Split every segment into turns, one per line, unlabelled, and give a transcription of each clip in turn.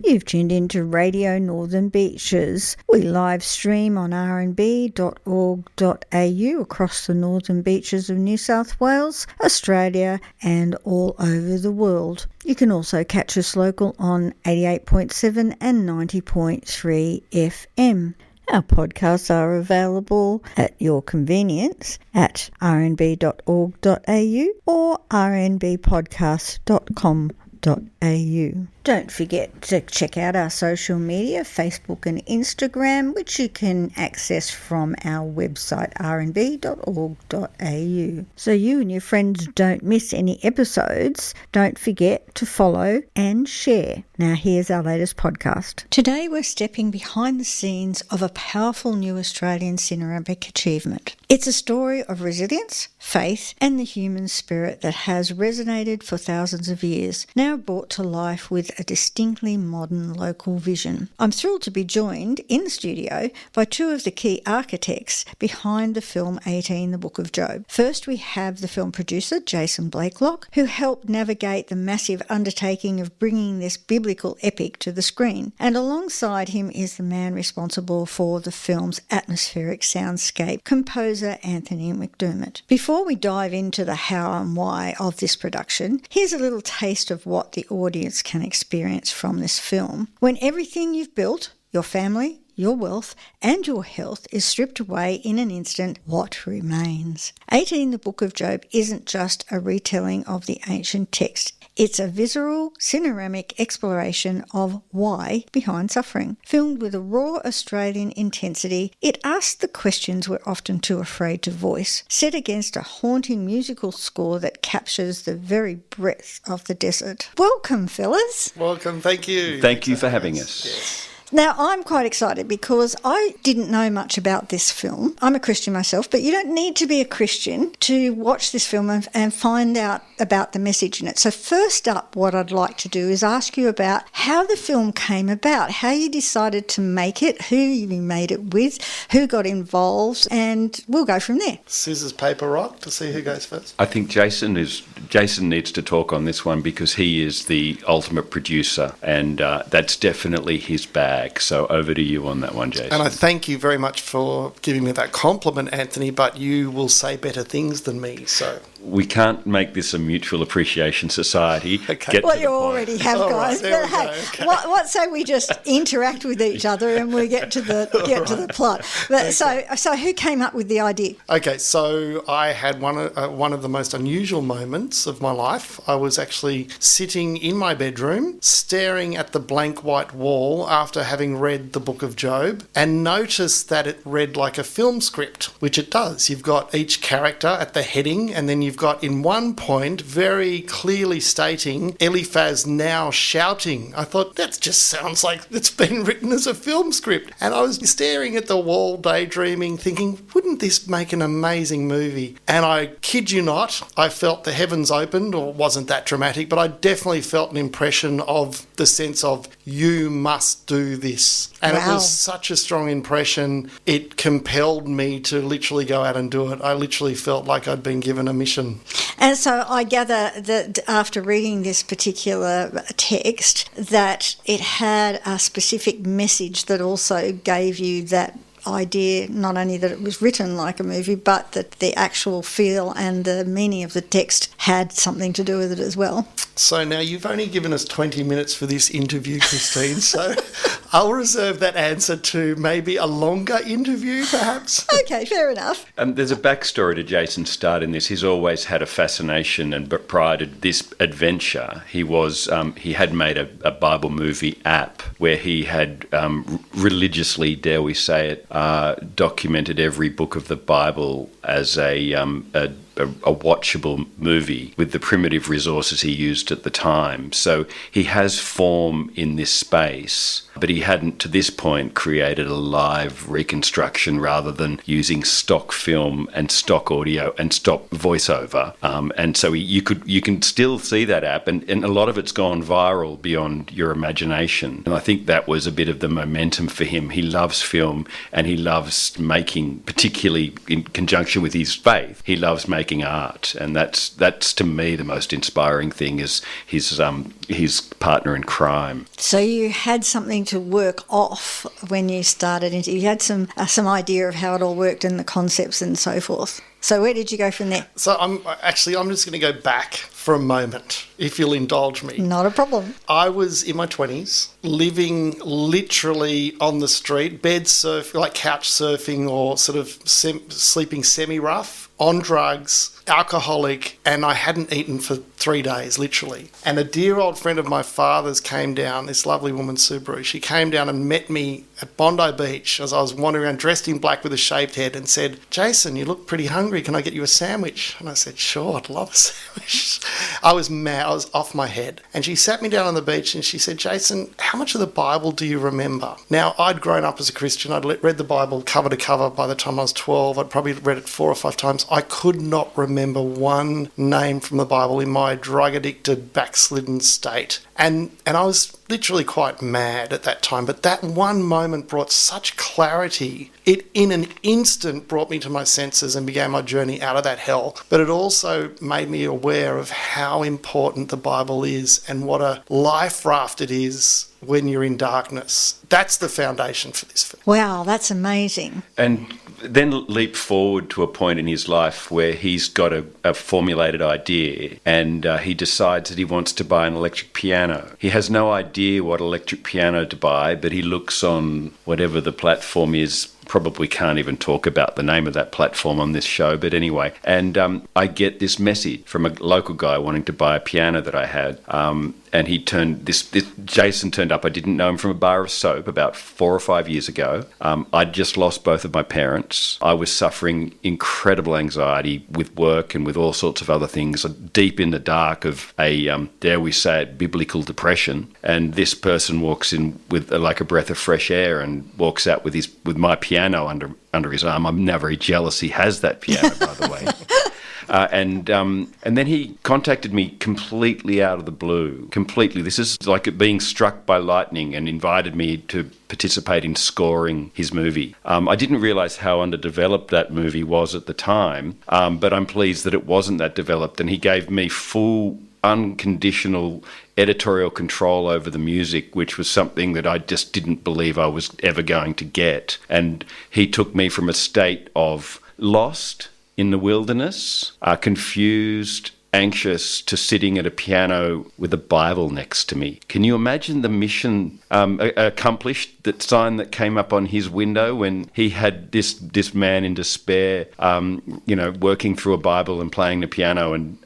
You've tuned into Radio Northern Beaches. We live stream on rnb.org.au across the northern beaches of New South Wales, Australia and all over the world. You can also catch us local on 88.7 and 90.3 FM. Our podcasts are available at your convenience at rnb.org.au or rnbpodcast.com.au. Don't forget to check out our social media, Facebook and Instagram, which you can access from our website, rnb.org.au. So you and your friends don't miss any episodes. Don't forget to follow and share. Now here's our latest podcast. Today we're stepping behind the scenes of a powerful new Australian cinematic achievement. It's a story of resilience, faith and the human spirit that has resonated for thousands of years, now brought to life with a distinctly modern local vision. I'm thrilled to be joined in the studio by two of the key architects behind the film 18, The Book of Job. First, we have the film producer, Jason Blaiklock, who helped navigate the massive undertaking of bringing this biblical epic to the screen. And alongside him is the man responsible for the film's atmospheric soundscape, composer Anthony MacDermott. Before we dive into the how and why of this production, here's a little taste of what the audience can experience from this film. When everything you've built, your family, your wealth and your health is stripped away in an instant, what remains? 18, The Book of Job isn't just a retelling of the ancient text. It's a visceral, cinematic exploration of why behind suffering. Filmed with a raw Australian intensity, it asks the questions we're often too afraid to voice, set against a haunting musical score that captures the very breadth of the desert. Welcome, fellas.
Welcome, thank you.
Thank you for having us.
Yes.
Now, I'm quite excited because I didn't know much about this film. I'm a Christian myself, but you don't need to be a Christian to watch this film and find out about the message in it. So first up, what I'd like to do is ask you about how the film came about, how you decided to make it, who you made it with, who got involved, and we'll go from there.
Scissors, paper, rock to see who goes first.
I think Jason needs to talk on this one because he is the ultimate producer and that's definitely his bag. So over to you on that one, Jason.
And I thank you very much for giving me that compliment, Anthony, but you will say better things than me, so...
We can't make this a mutual appreciation society.
Okay.
Well, you already have, guys.
Right,
but hey,
okay.
what say we just interact with each other and we get to the to the plot. But okay. So who came up with the idea?
Okay, so I had one of the most unusual moments of my life. I was actually sitting in my bedroom, staring at the blank white wall after having read the Book of Job, and noticed that it read like a film script, which it does. You've got each character at the heading, and then you've got in one point very clearly stating Eliphaz now shouting. I thought that just sounds like it's been written as a film script. And I was staring at the wall daydreaming thinking, wouldn't this make an amazing movie? And I kid you not, I felt the heavens opened, or it wasn't that dramatic, but I definitely felt an impression of the sense of you must do this. And Wow. It was such a strong impression, it compelled me to literally go out and do it. I literally felt like I'd been given a mission.
And so I gather that after reading this particular text, that it had a specific message that also gave you that idea, not only that it was written like a movie, but that the actual feel and the meaning of the text had something to do with it as well.
So now you've only given us 20 minutes for this interview, Christine, so I'll reserve that answer to maybe a longer interview, perhaps.
Okay, fair enough.
There's a backstory to Jason's start in this. He's always had a fascination, and prior to this adventure, he had made a Bible movie app where he had religiously, dare we say it, documented every book of the Bible as a watchable movie with the primitive resources he used at the time. So he has form in this space, but he hadn't to this point created a live reconstruction rather than using stock film and stock audio and stock voiceover. And so you can still see that app, and a lot of it's gone viral beyond your imagination. And I think that was a bit of the momentum for him. He loves film and he loves making, particularly in conjunction with his faith, he loves making making art, and that's to me the most inspiring thing is his partner in crime.
So you had something to work off when you started into. You had some idea of how it all worked and the concepts and so forth. So where did you go from there?
So I'm just going to go back for a moment, if you'll indulge me.
Not a problem.
I was in my 20s, living literally on the street, bed surf, like couch surfing or sort of sleeping semi-rough, on drugs, alcoholic, and I hadn't eaten for 3 days, literally. And a dear old friend of my father's came down, this lovely woman, Subaru. She came down and met me at Bondi Beach as I was wandering around dressed in black with a shaved head and said, "Jason, you look pretty hungry. Can I get you a sandwich?" And I said, "Sure, I'd love a sandwich." I was mad. I was off my head. And she sat me down on the beach and she said, "Jason, how much of the Bible do you remember?" Now, I'd grown up as a Christian. I'd read the Bible cover to cover by the time I was 12. I'd probably read it 4 or 5 times. I could not remember one name from the Bible in my drug-addicted, backslidden state. And I was literally quite mad at that time. But that one moment brought such clarity. It, in an instant, brought me to my senses and began my journey out of that hell. But it also made me aware of how important the Bible is and what a life raft it is when you're in darkness. That's the foundation for this film.
Wow, that's amazing.
And then leap forward to a point in his life where he's got a formulated idea and he decides that he wants to buy an electric piano. He has no idea what electric piano to buy, but he looks on whatever the platform is. Probably can't even talk about the name of that platform on this show, but anyway. And I get this message from a local guy wanting to buy a piano that I had. And he Jason turned up. I didn't know him from a bar of soap about 4 or 5 years ago. I'd just lost both of my parents. I was suffering incredible anxiety with work and with all sorts of other things, deep in the dark of a, dare we say it, biblical depression. And this person walks in with like a breath of fresh air and walks out with my piano under his arm. I'm now very jealous he has that piano, by the way. And then he contacted me completely out of the blue. Completely. This is like it being struck by lightning, and invited me to participate in scoring his movie. I didn't realise how underdeveloped that movie was at the time, but I'm pleased that it wasn't that developed. And he gave me full, unconditional editorial control over the music, which was something that I just didn't believe I was ever going to get. And he took me from a state of lost in the wilderness, confused, anxious, to sitting at a piano with a Bible next to me. Can you imagine the mission accomplished, that sign that came up on his window when he had this man in despair, working through a Bible and playing the piano, and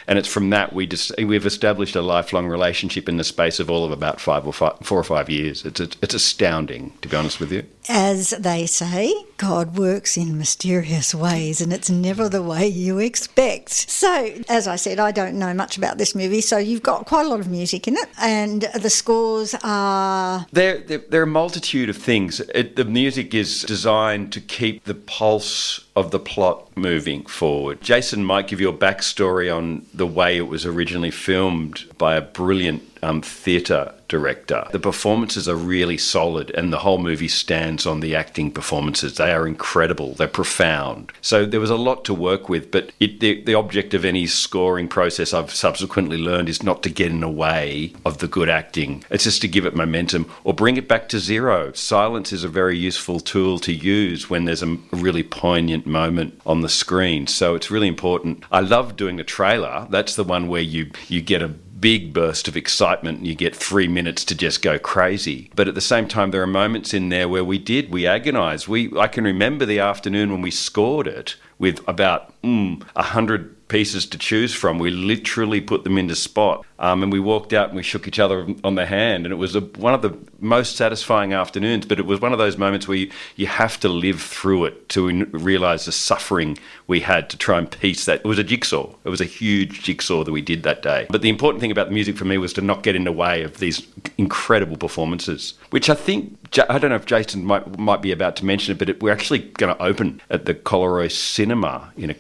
it's from that we've established a lifelong relationship in the space of all of about 4 or 5 years. It's astounding, to be honest with you.
As they say, God works in mysterious ways, and it's never the way you expect. So, as I said, I don't know much about this movie, so you've got quite a lot of music in it, and the scores are...
There are a multitude of things. The music is designed to keep the pulse of the plot moving forward. Jason might give you a backstory on the way it was originally filmed by a brilliant theatre director. The performances are really solid, and the whole movie stands on the acting performances. They are incredible. They're profound. So there was a lot to work with, but the object of any scoring process, I've subsequently learned, is not to get in the way of the good acting. It's just to give it momentum or bring it back to zero. Silence is a very useful tool to use when there's a really poignant moment on the screen. So it's really important. I love doing the trailer. That's the one where you get a big burst of excitement and you get 3 minutes to just go crazy. But at the same time, there are moments in there where we agonise. I can remember the afternoon when we scored it with about 100 pieces to choose from. We literally put them into spot, and we walked out and we shook each other on the hand, and it was one of the most satisfying afternoons. But it was one of those moments where you have to live through it to realise the suffering we had to try and piece that. It was a jigsaw. It was a huge jigsaw that we did that day. But the important thing about the music for me was to not get in the way of these incredible performances, which I think, I don't know if Jason might be about to mention it, but we're actually going to open at the Collaroy Cinema in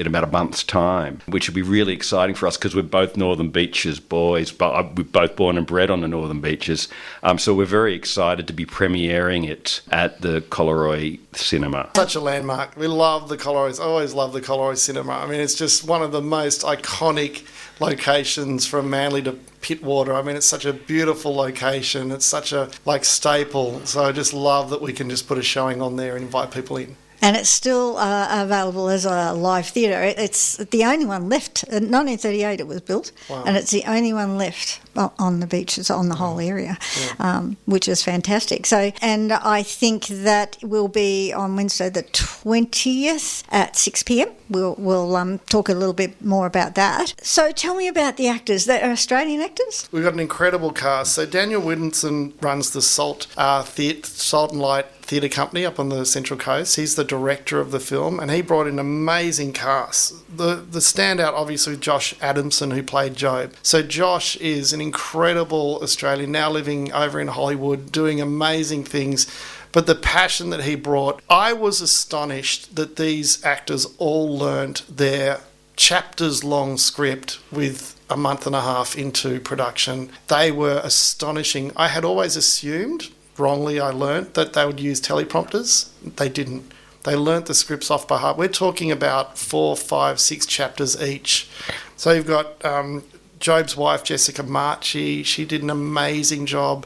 about a month's time, which will be really exciting for us because we're both Northern Beaches Beaches boys, but we're both born and bred on the Northern Beaches. So we're very excited to be premiering it at the Coleroy Cinema.
Such a landmark. We love the Coleroys. I always love the Coleroy Cinema. I mean, it's just one of the most iconic locations from Manly to Pittwater. I mean, it's such a beautiful location. It's such a staple. So I just love that we can just put a showing on there and invite people in.
And it's still available as a live theatre. It's the only one left. In 1938 it was built, wow. And it's the only one left on the beaches, on the whole area, which is fantastic. So, and I think that will be on Wednesday the 20th at 6 p.m. We'll talk a little bit more about that. So tell me about the actors. They're Australian actors?
We've got an incredible cast. So Daniel Whittinson runs the Salt and Light Theatre Company up on the Central Coast. He's the director of the film, and he brought in an amazing cast. The standout, obviously, Josh Adamson, who played Job. So Josh is an incredible Australian, now living over in Hollywood, doing amazing things. But the passion that he brought, I was astonished that these actors all learnt their chapters-long script with a month and a half into production. They were astonishing. I had always assumed, wrongly I learnt, that they would use teleprompters. They didn't. They learnt the scripts off by heart. We're talking about 4, 5, 6 chapters each. So you've got Job's wife, Jessica Marchi. She did an amazing job.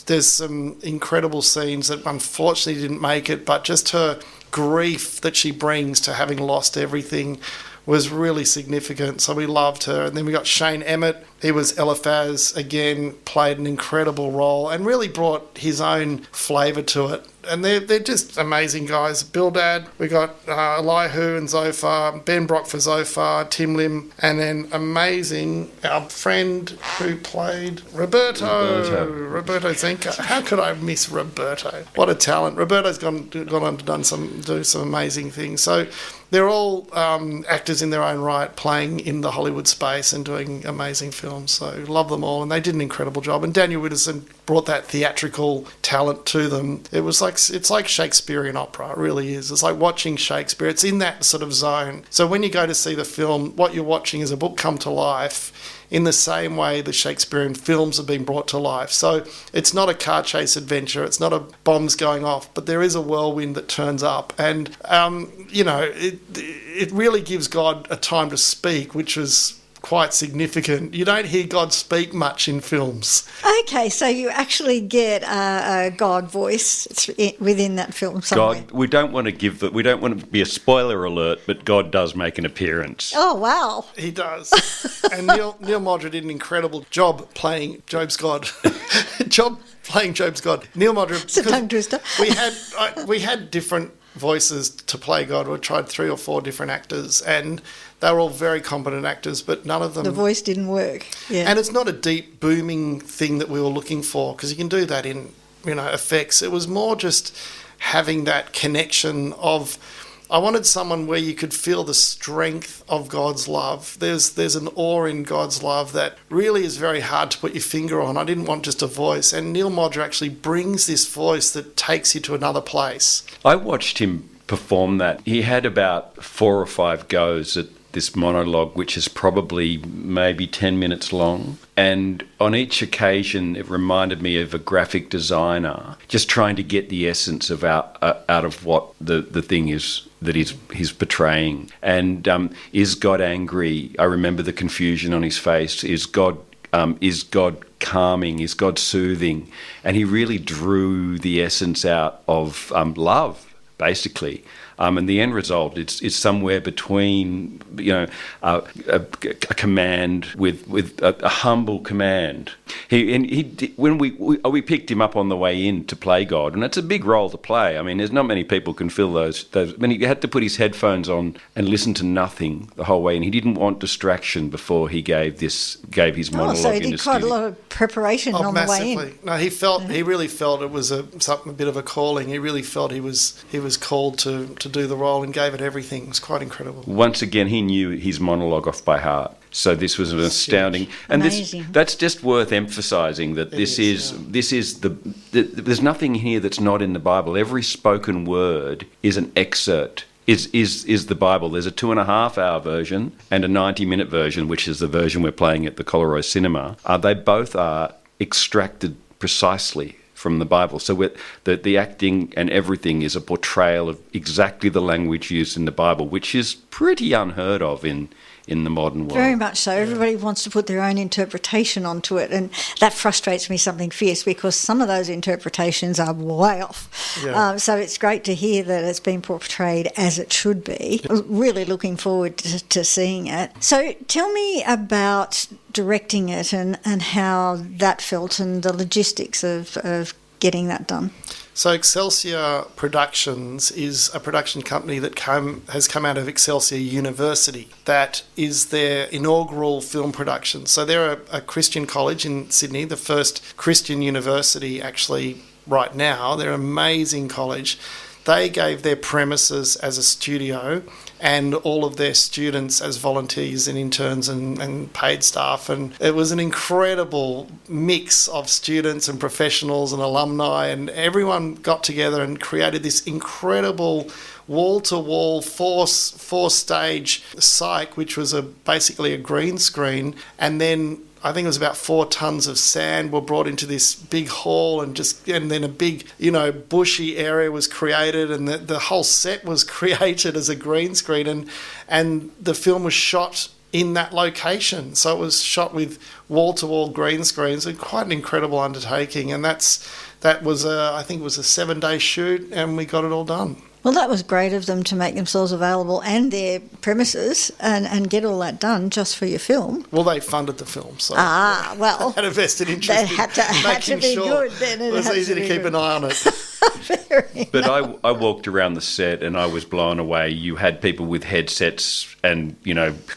There's some incredible scenes that unfortunately didn't make it, but just her grief that she brings to having lost everything was really significant. So we loved her. And then we got Shane Emmett. He was Eliphaz, again, played an incredible role and really brought his own flavour to it. And they're just amazing guys. Bildad, we got Elihu and Zophar, Ben Brock for Zophar, Tim Lim, and then amazing, our friend who played Roberto Zenka. How could I miss Roberto? What a talent. Roberto's gone on to do some amazing things. So they're all actors in their own right, playing in the Hollywood space and doing amazing films. So love them all, and they did an incredible job. And Daniel Whittinson brought that theatrical talent to them. It's like Shakespearean opera. It really is. It's like watching Shakespeare. It's in that sort of zone. So when you go to see the film, what you're watching is a book come to life in the same way the Shakespearean films have been brought to life. So it's not a car chase adventure. It's not a bombs going off, but there is a whirlwind that turns up. And, it really gives God a time to speak, which is quite significant. You don't hear God speak much in films.
Okay, so you actually get a God voice within that film somewhere.
God, we don't want to be a spoiler alert, but God does make an appearance.
Oh, wow.
He does. And Neil Modra did an incredible job playing Job's God. Neil Modra.
It's a tongue twister.
We had different voices to play God. We tried 3 or 4 different actors, and they were all very competent actors, but none of them...
The voice didn't work. Yeah.
And it's not a deep, booming thing that we were looking for, because you can do that in, effects. It was more just having that connection of... I wanted someone where you could feel the strength of God's love. There's an awe in God's love that really is very hard to put your finger on. I didn't want just a voice. And Neil Modra actually brings this voice that takes you to another place.
I watched him perform that. He had about 4 or 5 goes at this monologue, which is probably maybe 10 minutes long. And on each occasion, it reminded me of a graphic designer just trying to get the essence of out of what the thing is that he's portraying. And is God angry? I remember the confusion on his face. Is God calming? Is God soothing? And he really drew the essence out of love, basically. And the end result is somewhere between, a command with a humble command. When we picked him up on the way in to play God, and it's a big role to play. I mean, there's not many people can fill those. I mean, he had to put his headphones on and listen to nothing the whole way, and he didn't want distraction before he gave his monologue.
So he did quite a lot of preparation on
massively.
The way in.
No, he really felt it was a bit of a calling. He really felt he was called to do the role and gave it everything. It was quite incredible.
Once again, he knew his monologue off by heart. So this was an astounding, and that's just worth emphasising that there's nothing here that's not in the Bible. Every spoken word is an excerpt. is the Bible. There's a 2.5-hour version and a 90-minute version, which is the version we're playing at the Coloroy Cinema. They both are extracted precisely from the Bible. So the acting and everything is a portrayal of exactly the language used in the Bible, which is pretty unheard of in the modern world.
Very much so. Everybody wants to put their own interpretation onto it, and that frustrates me something fierce because some of those interpretations are way off.
Yeah.
So it's great to hear that it's been portrayed as it should be. Really looking forward to seeing it. So tell me about directing it and how that felt and the logistics of getting that done.
So Excelsior Productions is a production company that has come out of Excelsior University. That is their inaugural film production. So they're a Christian college in Sydney, the first Christian university actually right now. They're an amazing college. They gave their premises as a studio and all of their students as volunteers and interns and paid staff. And it was an incredible mix of students and professionals and alumni, and everyone got together and created this incredible wall-to-wall four-stage psych, which was basically a green screen. And then I think it was about 4 tons of sand were brought into this big hall, and then a big, bushy area was created, and the whole set was created as a green screen, and the film was shot in that location. So it was shot with wall-to-wall green screens, and quite an incredible undertaking. And that was I think it was a 7-day shoot, and we got it all done.
Well, that was great of them to make themselves available and their premises and get all that done just for your film.
Well, they funded the film, so
well,
had a vested interest
they had to be
sure
good. Then
it was easy to keep an eye on it.
But I walked around the set and I was blown away. You had people with headsets and,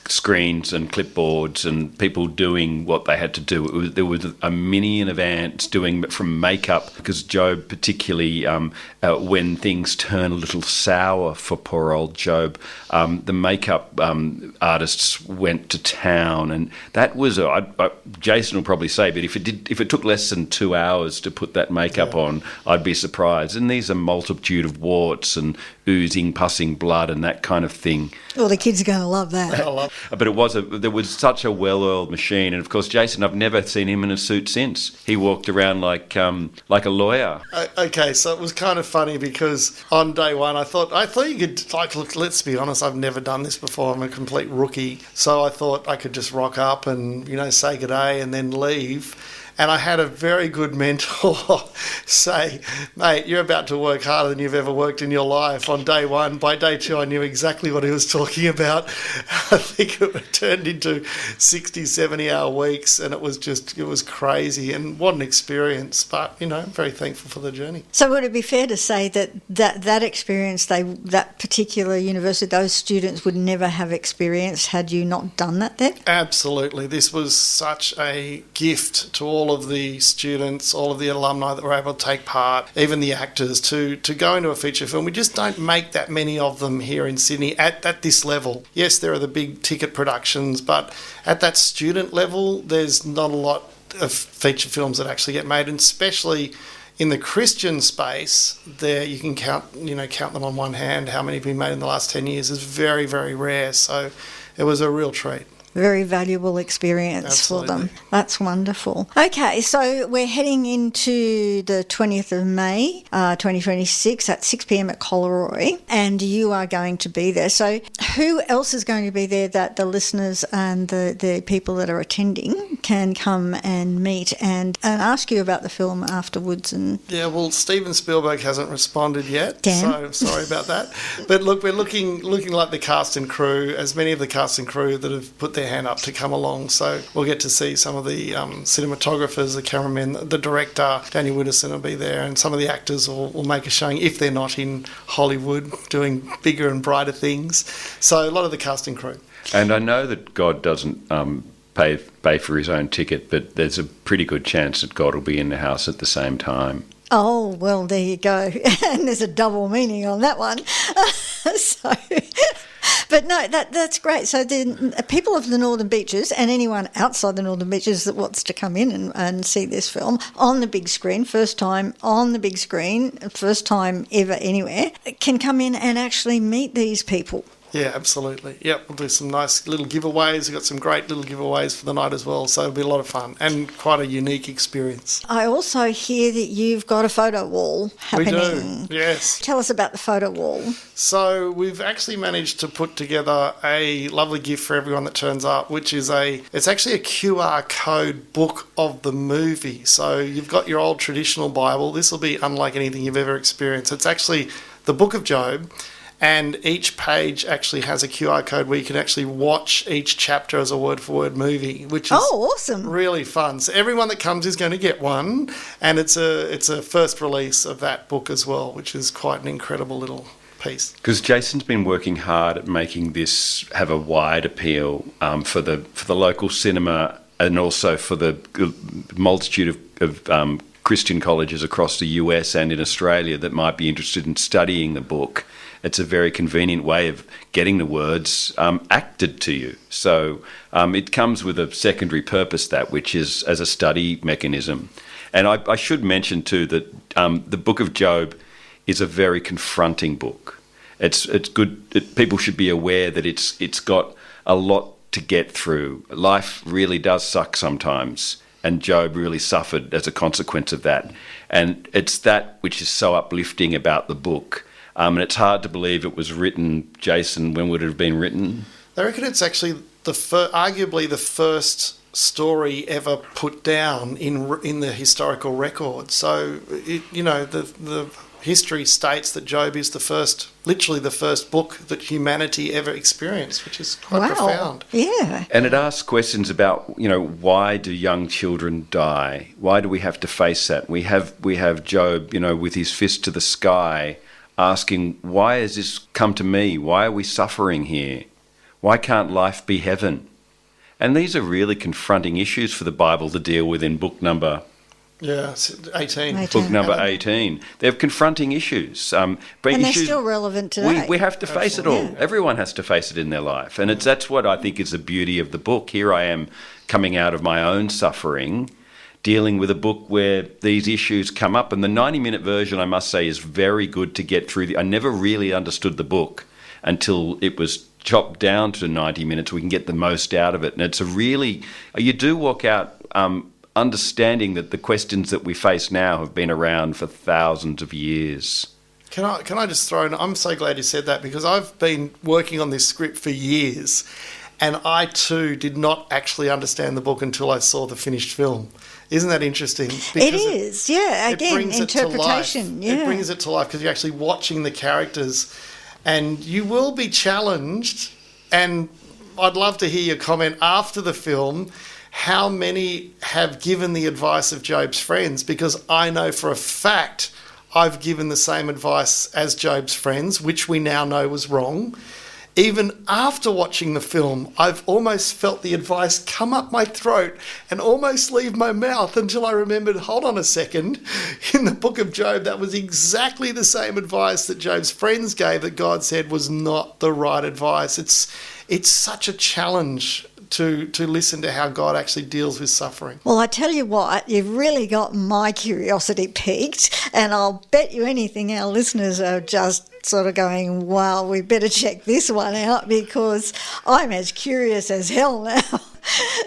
screens and clipboards and people doing what they had to do. There was a minion of ants doing from makeup, because Job, particularly when things turn a little sour for poor old Job, the makeup artists went to town, and that was Jason will probably say, but if it took less than 2 hours to put that makeup on, I'd be surprised. And these are multitude of warts and oozing, pussing blood and that kind of thing.
Well, the kids are going to love that.
But there was such a well-oiled machine, and of course, Jason, I've never seen him in a suit since. He walked around like a lawyer.
Okay, so it was kind of funny because on day one, I thought you could, look, let's be honest, I've never done this before. I'm a complete rookie, so I thought I could just rock up and say good day and then leave. And I had a very good mentor say, mate, you're about to work harder than you've ever worked in your life on day one. By day two, I knew exactly what he was talking about. I think it turned into 60, 70-hour weeks, and it was crazy. And what an experience. But, I'm very thankful for the journey.
So would it be fair to say that experience, that particular university, those students would never have experienced had you not done that then?
Absolutely. This was such a gift to all of the students, all of the alumni that were able to take part, even the actors, to go into a feature film. We just don't make that many of them here in Sydney at this level. Yes, there are the big ticket productions, but at that student level, there's not a lot of feature films that actually get made, and especially in the Christian space, there you can count them on one hand. How many have been made in the last 10 years is very, very rare. So it was a real treat.
Very valuable experience
Absolutely.
for them. That's wonderful. Okay, so we're heading into the 20th of May, 2026 at 6 p.m. at Coloroy, and you are going to be there. So who else is going to be there that the listeners and the people that are attending can come and meet and ask you about the film afterwards?
Yeah, well, Steven Spielberg hasn't responded yet.
Damn.
So sorry about that. But look, we're looking like the cast and crew, as many of the cast and crew that have put their hand up to come along. So we'll get to see some of the cinematographers, the cameramen, the director, Danny Widdowson will be there, and some of the actors will make a showing if they're not in Hollywood doing bigger and brighter things. So a lot of the cast and crew.
And I know that God doesn't pay for his own ticket, but there's a pretty good chance that God will be in the house at the same time.
Oh, well, there you go. And there's a double meaning on that one. But no, that's great. So the people of the Northern Beaches and anyone outside the Northern Beaches that wants to come in and see this film on the big screen, first time on the big screen, first time ever anywhere, can come in and actually meet these people.
Yeah, absolutely. Yep, we'll do some nice little giveaways. We've got some great little giveaways for the night as well, so it'll be a lot of fun and quite a unique experience.
I also hear that you've got a photo wall happening.
We do, yes.
Tell us about the photo wall.
So we've actually managed to put together a lovely gift for everyone that turns up, which is it's actually a QR code book of the movie. So you've got your old traditional Bible. This will be unlike anything you've ever experienced. It's actually the Book of Job. And each page actually has a QR code where you can actually watch each chapter as a word-for-word movie, which is
awesome.
Really fun. So everyone that comes is going to get one, and it's a first release of that book as well, which is quite an incredible little piece.
Because Jason's been working hard at making this have a wide appeal for the local cinema and also for the multitude of Christian colleges across the US and in Australia that might be interested in studying the book. It's a very convenient way of getting the words acted to you. So it comes with a secondary purpose, which is as a study mechanism. And I should mention too that the Book of Job is a very confronting book. It's good. People should be aware that it's got a lot to get through. Life really does suck sometimes, and Job really suffered as a consequence of that. And it's that which is so uplifting about the book. And it's hard to believe it was written, Jason, when would it have been written?
I reckon it's actually arguably the first story ever put down in the historical record. So, the history states that Job is literally the first book that humanity ever experienced, which is quite profound.
Yeah.
And it asks questions about, why do young children die? Why do we have to face that? We have Job, with his fist to the sky, asking, why has this come to me? Why are we suffering here? Why can't life be heaven? And these are really confronting issues for the Bible to deal with in book number
18.
Book number 18. They're confronting issues.
And they're still relevant today.
We have to face it all. Yeah. Everyone has to face it in their life. And that's what I think is the beauty of the book. Here I am coming out of my own suffering, dealing with a book where these issues come up. And the 90-minute version, I must say, is very good to get through. I never really understood the book until it was chopped down to 90 minutes. We can get the most out of it. And you do walk out understanding that the questions that we face now have been around for thousands of years.
Can I just throw in, I'm so glad you said that, because I've been working on this script for years, and I too did not actually understand the book until I saw the finished film. Isn't that interesting? Because
it is, yeah. Again, interpretation.
It brings it to life because you're actually watching the characters, and you will be challenged. And I'd love to hear your comment after the film. How many have given the advice of Job's friends? Because I know for a fact I've given the same advice as Job's friends, which we now know was wrong. Even after watching the film, I've almost felt the advice come up my throat and almost leave my mouth until I remembered, hold on a second, in the book of Job, that was exactly the same advice that Job's friends gave that God said was not the right advice. It's such a challenge to listen to how God actually deals with suffering.
Well, I tell you what, you've really got my curiosity piqued, and I'll bet you anything our listeners are just sort of going, wow, we better check this one out, because I'm as curious as hell now.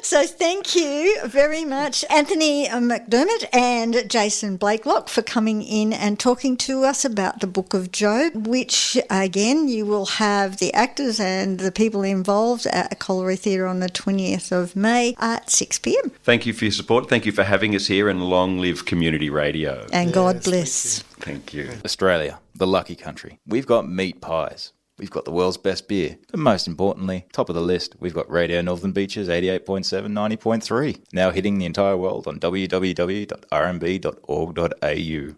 So thank you very much, Anthony MacDermott and Jason Blaiklock, for coming in and talking to us about the Book of Job, which, again, you will have the actors and the people involved at Colliery Theatre on the 20th of May at 6 p.m.
Thank you for your support. Thank you for having us here, and long live community radio.
And God bless.
Thank you.
Australia, the lucky country. We've got meat pies. We've got the world's best beer. But most importantly, top of the list, we've got Radio Northern Beaches 88.7, 90.3. Now hitting the entire world on www.rnb.org.au.